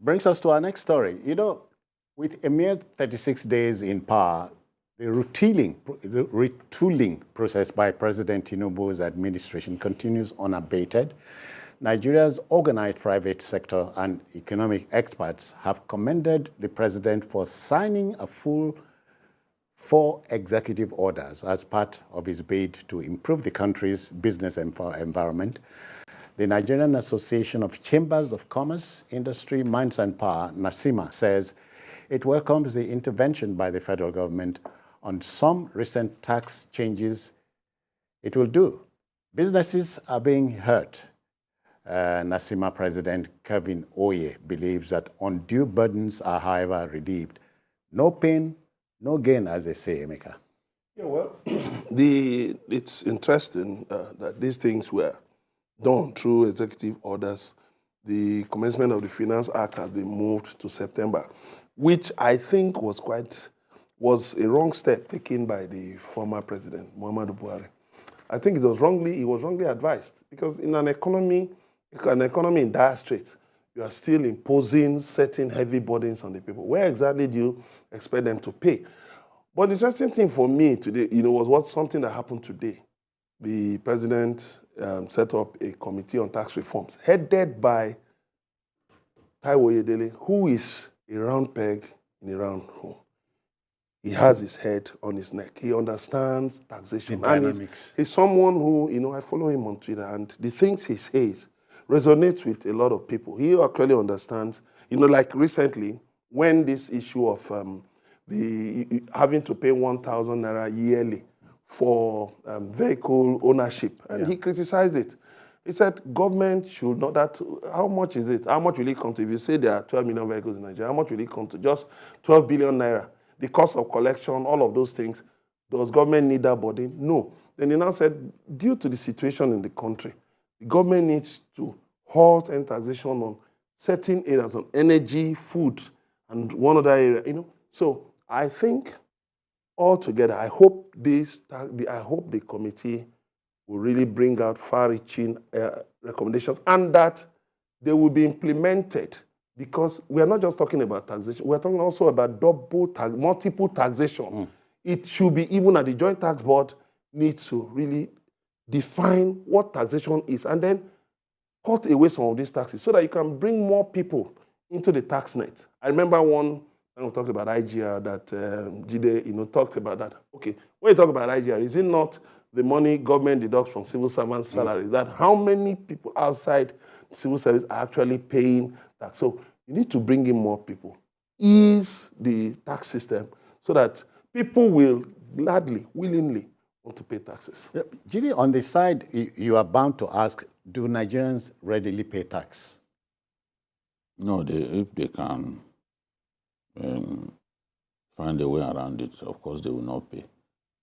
Brings us to our next story. You know, with a mere 36 days in power, the retooling process by President Tinubu's administration continues unabated. Nigeria's organized private sector and economic experts have commended the president for signing a full 4 executive orders as part of his bid to improve the country's business environment. The Nigerian Association of Chambers of Commerce, Industry, Mines and Power, NACCIMA, says it welcomes the intervention by the federal government on some recent tax changes it will do. Businesses are being hurt. NACCIMA President Kelvin Oye believes that undue burdens are, however, relieved. No pain, no gain, as they say, Emeka. Yeah, well, it's interesting that these things were done through executive orders. The commencement of the Finance Act has been moved to September, which I think was a wrong step taken by the former president, Muhammadu Buhari. I think he was wrongly advised, because in an economy in dire straits, you are still imposing certain heavy burdens on the people. Where exactly do you expect them to pay? But the interesting thing for me today, was something that happened today. The president set up a committee on tax reforms, headed by Taiwo Oyedele, who is a round peg in a round hole. He has his head on his neck. He understands taxation. And he's someone who, I follow him on Twitter, and the things he says resonate with a lot of people. He actually understands, like recently, when this issue of the having to pay 1,000 naira yearly for vehicle ownership, and he criticized it. He said government should know that. How much is it? How much will it come to? If you say there are 12 million vehicles in Nigeria, how much will it come to? Just 12 billion naira. The cost of collection, all of those things. Does government need that burden? No. Then he now said, due to the situation in the country, the government needs to halt and taxation on certain areas, on energy, food, and one other area. So I think altogether, I hope the committee will really bring out far-reaching recommendations, and that they will be implemented, because we are not just talking about taxation, we are talking also about multiple taxation. It should be, even at the Joint Tax Board, needs to really define what taxation is, and then cut away some of these taxes so that you can bring more people into the tax net. I remember when we talked about IGR, that Jide, talked about that. Okay, when you talk about IGR, is it not the money government deducts from civil servants' salaries? That how many people outside civil service are actually paying tax? So you need to bring in more people, ease the tax system, so that people will gladly, willingly want to pay taxes. Jide, on the side, you are bound to ask, do Nigerians readily pay tax? No, if they can find a way around it, of course they will not pay.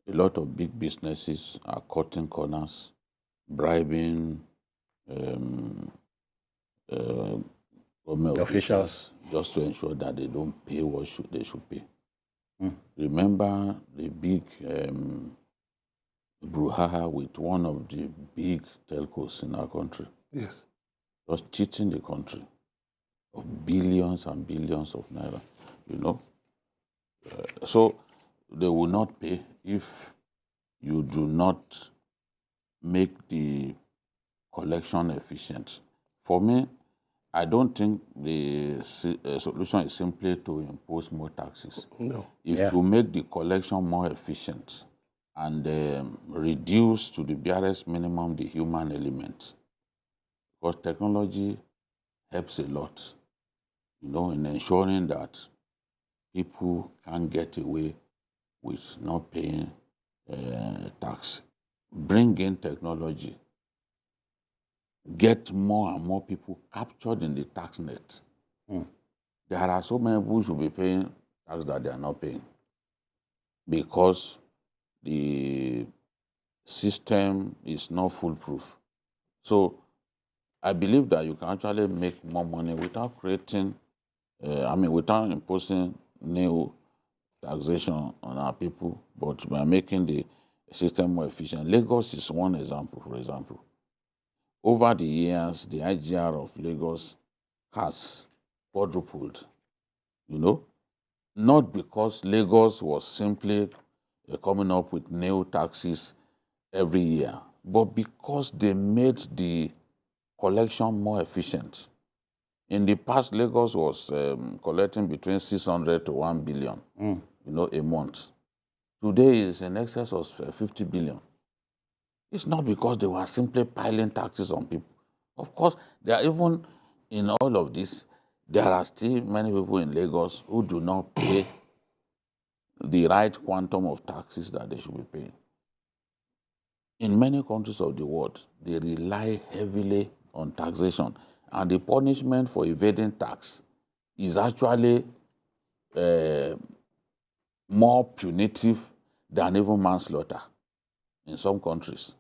A lot of big businesses are cutting corners, bribing government officials just to ensure that they don't pay what they should pay. Remember the big brouhaha with one of the big telcos in our country? Yes. Just cheating the country of billions and billions of naira, So they will not pay if you do not make the collection efficient. For me, I don't think the solution is simply to impose more taxes. No. If you make the collection more efficient and reduce to the barest minimum the human element, because technology helps a lot, in ensuring that people can get away with not paying tax. Bring in technology. Get more and more people captured in the tax net. There are so many people who should be paying tax that they are not paying, because the system is not foolproof. So I believe that you can actually make more money without creating, without imposing new taxation on our people, but by making the system more efficient. Lagos is one example, for example. Over the years, the IGR of Lagos has quadrupled, you know, not because Lagos was simply coming up with new taxes every year, but because they made the collection more efficient. In the past, Lagos was collecting between 600 to 1 billion, a month. Today is in excess of 50 billion. It's not because they were simply piling taxes on people. Of course, there are even in all of this, there are still many people in Lagos who do not pay the right quantum of taxes that they should be paying. In many countries of the world, they rely heavily on taxation, and the punishment for evading tax is actually more punitive than even manslaughter in some countries.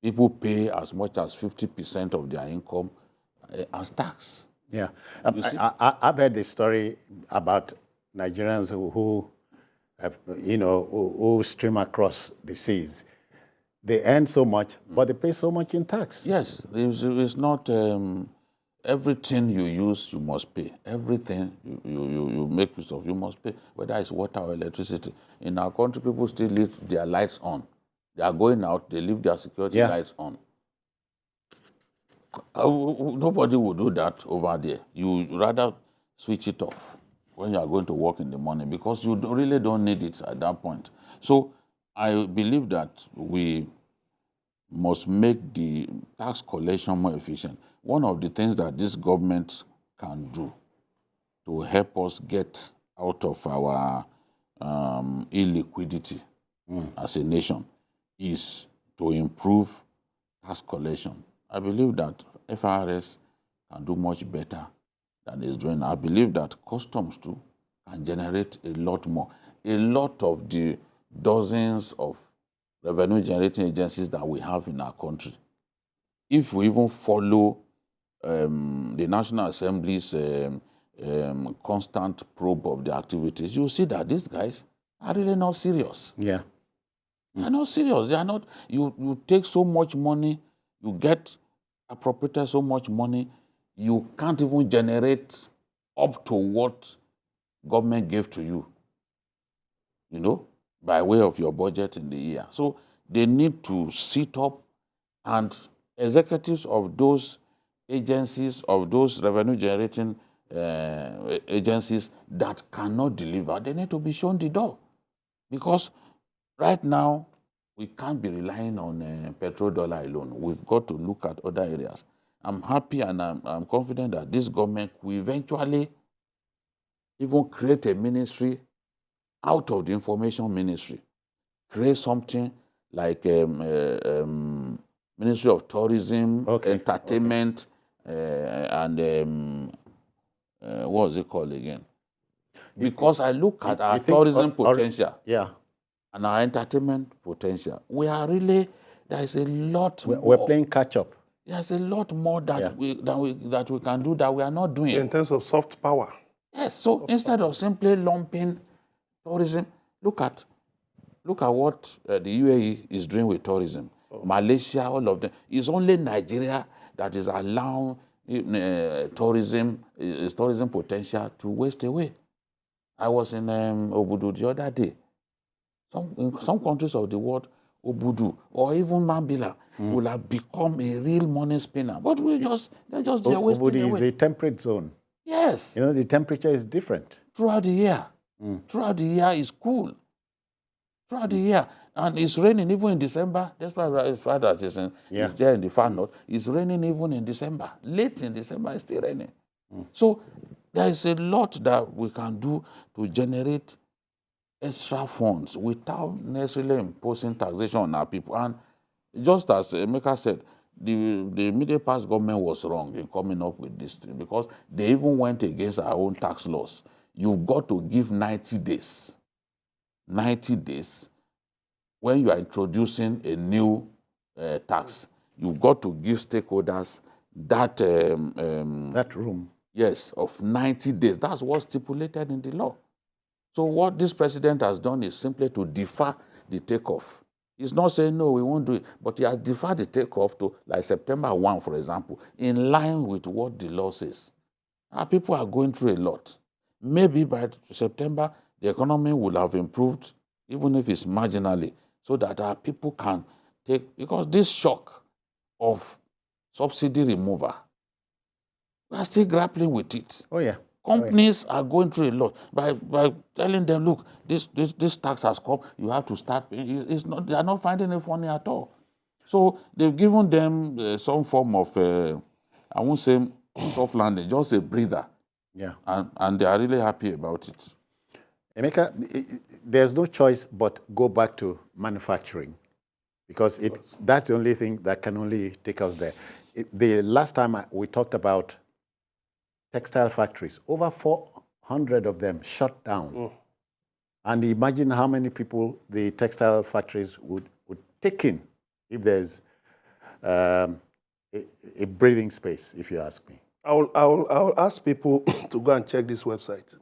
People pay as much as 50% of their income as tax. Yeah. I've heard the story about Nigerians who have, who stream across the seas. They earn so much, but they pay so much in tax. Yes, it's not everything you use, you must pay. Everything you make use of, you must pay, whether it's water or electricity. In our country, people still leave their lights on. They are going out, they leave their security lights on. Nobody would do that over there. You rather switch it off when you are going to work in the morning because you really don't need it at that point. So I believe that we must make the tax collection more efficient. One of the things that this government can do to help us get out of our illiquidity as a nation is to improve tax collection. I believe that FRS can do much better than it's doing. I believe that customs too can generate a lot more. A lot of the dozens of revenue generating agencies that we have in our country, if we even follow the National Assembly's constant probe of the activities, you'll see that these guys are really not serious. Yeah. They are not serious. They are not. You take so much money, you get appropriated so much money, you can't even generate up to what government gave to you, by way of your budget in the year. So they need to sit up, and executives of those agencies, of those revenue generating agencies that cannot deliver, they need to be shown the door. Because right now, we can't be relying on petrodollar alone. We've got to look at other areas. I'm happy and I'm confident that this government will eventually even create a ministry out of the information ministry. Create something like Ministry of Tourism, Entertainment, and what was it called again? Because I look at our tourism potential. And our entertainment potential. We are really, there is a lot more. We're playing catch up. There's a lot more that we can do that we are not doing. In terms of soft power. Yes, so instead of simply lumping tourism, look at what the UAE is doing with tourism. Malaysia, all of them. It's only Nigeria that is allowing tourism potential to waste away. I was in Obudu the other day. In some countries of the world, Obudu or even Mambila will have become a real money spinner. But they're just there wasting away. Obudu is a temperate zone. Yes. The temperature is different. Throughout the year. Throughout the year is cool. Throughout the year. And it's raining even in December. That's why it's there in the far north. It's raining even in December. Late in December, it's still raining. So there is a lot that we can do to generate extra funds without necessarily imposing taxation on our people. And just as Emeka said, the immediate past government was wrong in coming up with this thing because they even went against our own tax laws. You've got to give 90 days. 90 days when you are introducing a new tax. You've got to give stakeholders that room. Yes, of 90 days. That's what's stipulated in the law. So what this president has done is simply to defer the takeoff. He's not saying, no, we won't do it, but he has deferred the takeoff to like September 1, for example, in line with what the law says. Our people are going through a lot. Maybe by September, the economy will have improved, even if it's marginally, so that our people can take, because this shock of subsidy removal, we are still grappling with it. Oh, yeah. Companies are going through a lot by telling them, look, this tax has come, you have to start paying. They are not finding it funny at all. So they've given them some form of, I won't say soft landing, just a breather. Yeah. And they are really happy about it. Emeka, there's no choice but go back to manufacturing, because that's the only thing that can only take us there. The last time we talked about textile factories, over 400 of them shut down. And imagine how many people the textile factories would take in if there's a breathing space, if you ask me. I'll ask people to go and check this website,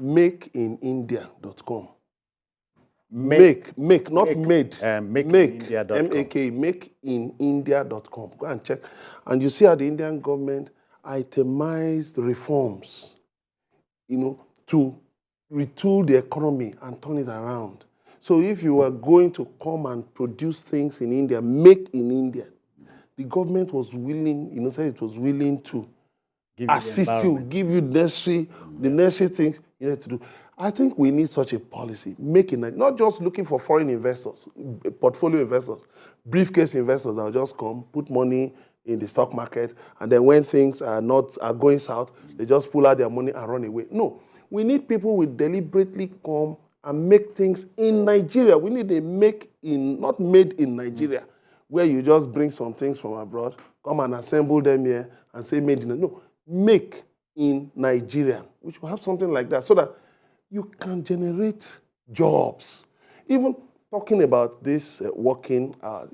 makeinindia.com. Make, not made. Makeinindia.com. M-A-K, makeinindia.com. Go and check. And you see how the Indian government itemized reforms, to retool the economy and turn it around. So if you were going to come and produce things in India, make in India, the government was willing, said it was willing to assist you, give you the necessary things you need to do. I think we need such a policy, making it, not just looking for foreign investors, portfolio investors, briefcase investors that will just come, put money in the stock market, and then when things are going south, they just pull out their money and run away. No, we need people who will deliberately come and make things in Nigeria. We need a not made in Nigeria, where you just bring some things from abroad, come and assemble them here and say made in. No, make in Nigeria. We should have something like that so that you can generate jobs. Even talking about this working hours,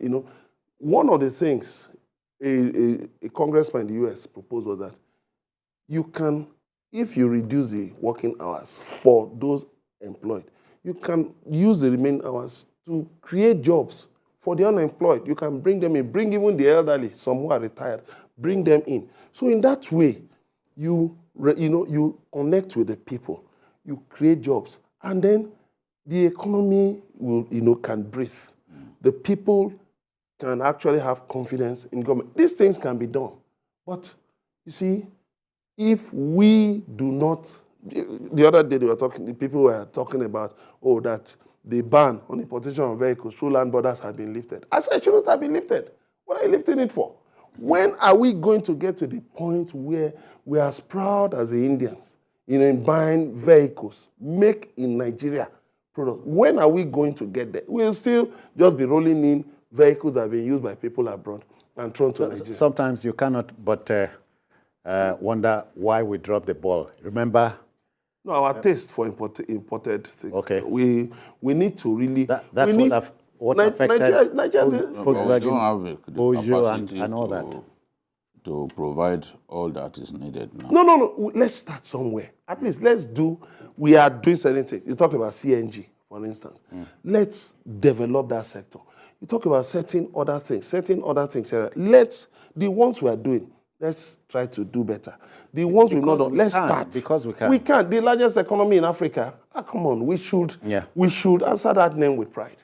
one of the things a congressman in the U.S. proposed was that you can, if you reduce the working hours for those employed, you can use the remaining hours to create jobs for the unemployed. You can bring them in, bring even the elderly, some who are retired, bring them in. So in that way, you connect with the people, you create jobs, and then the economy will, can breathe. The people can actually have confidence in government. These things can be done. But you see, if we do not, the other day the people were talking about, that the ban on importation of vehicles through land borders had been lifted. I said it shouldn't have been lifted. What are you lifting it for? When are we going to get to the point where we are as proud as the Indians, in buying vehicles, make in Nigeria products? When are we going to get there? We'll still just be rolling in vehicles that have been used by people abroad and thrown to Nigeria. Sometimes you cannot but wonder why we dropped the ball. Remember? No, our taste for imported things. Okay. We need to really... That's what affected Volkswagen, Peugeot, and all that. To provide all that is needed now. No. Let's start somewhere. At least we are doing certain things. You talk about CNG, for instance. Let's develop that sector. You talk about certain other things. The ones we are doing, let's try to do better. The ones we've not done, let's start. Because we can. We can. The largest economy in Africa. Come on, we should answer that name with pride.